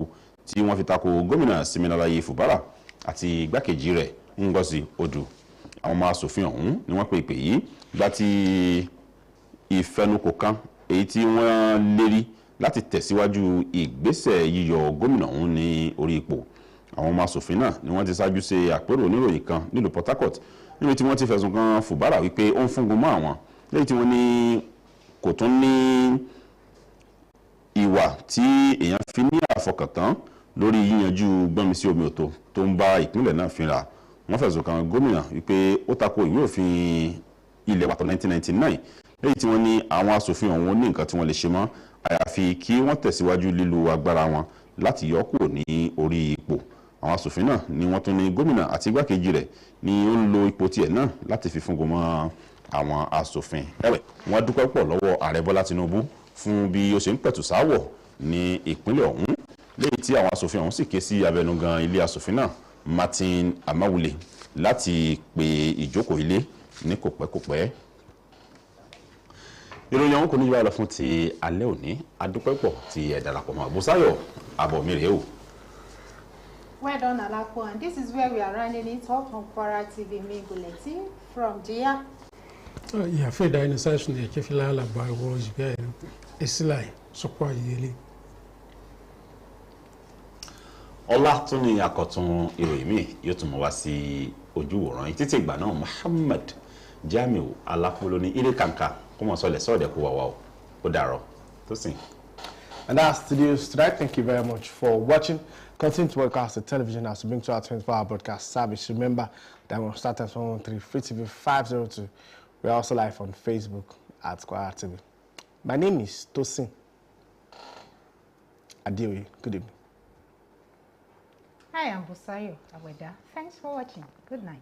tí wọ́n fi tako gómìnà Siminalayi Fubara àti igbákejì rẹ̀ Ngozi Odu. Àwọn ọmọ asòfin ọ̀hún ni wọ́n pe ìpè yìí gba ti ìfẹnukò kan èyí tí wọ́n lérí láti tẹ̀síwájú ìgbésẹ̀ yíyọ gómìnà ọ̀hún ní orí ipò. Àwọn ọmọ asòfin náà ni wọ́n ti ṣáájú ṣe àpérò oníròyìn kan nílùú Port Harcourt, níbi tí wọ́n ti fẹ̀sùn kan Fubara wípé ó ń fúngun mọ́ àwọn, lẹ́yìn tí wọ́n ní kò tún ní ìwà tí èèyàn fi ní àfọkàntán lórí yíyanjú gbọ́nmi sí omi òtó tó ń bá ìpínlẹ̀ náà fínra. Wọ́n fẹ̀sùn kan gómìnà wípé ó tako ìwé òfin ilẹ̀ wa 1999, lẹ́yìn tí wọ́n ní àwọn asòfin ọ̀hún ní nǹkan tí wọ́n lè ṣe mọ́ àyàfi kí wọ́n tẹ̀síwájú lílo agbára wọn láti yọ kúrò ní orí ipò. Àwọn asòfin náà ni wọ́n tún ní gómìnà àti igbákejì rẹ̀ ni ó ń lo ipò tiẹ̀ náà láti fi fúngun mọ́ àwọn asòfin. Ẹ̀wẹ̀, wọ́n dúpẹ́ pọ̀ lọ́wọ́ ààrẹ Bọ́lá Tinubu fún bí ó ṣe ń pẹ̀tù sáwọ̀ ní ìpínlẹ̀ ọ̀hún, lẹ́yìn tí àwọn asòfin ọ̀hún sì ké sí abẹnugan ilé asòfin náà Martin Amawule láti pe ìjókòó ilé ní kòpẹ́kòpẹ́. ìròyìn ọ̀hún kò ní yọ lọ fún ti alẹ́ òní adúpẹ́pọ̀ tí ẹ darapọ̀ mọ́ Bùsáyọ̀ àbọ̀mí rèé o. Well done, Alapo, and this is where we are running it up on Kwara TV main bulletin from Jia. Ya feda ina sa sun yake filala ba wo jiga islai so kwa yele. Ọlá tún ní àkọ́tún ìròyìn mi yóò tún mọ́ wá sí ojú wòran yìí títí ìgbà náà Muhammad Jamiu Alápolò ní ilé kàǹkà kó mọ̀ sọ́lẹ̀ sọ́ọ̀dẹ̀ kó wà wá o ó dàrọ̀ tó sìn. And that's the news today. Thank you very much for watching. Continue to broadcast the television as we bring to our 24-hour broadcast service. Remember that we'll start at 113 Free TV 502. We're also live on Facebook at Kwara TV. My name is Tosin Adeoye. Good evening. Hi, I'm Busayo Aweda. Thanks for watching. Good night.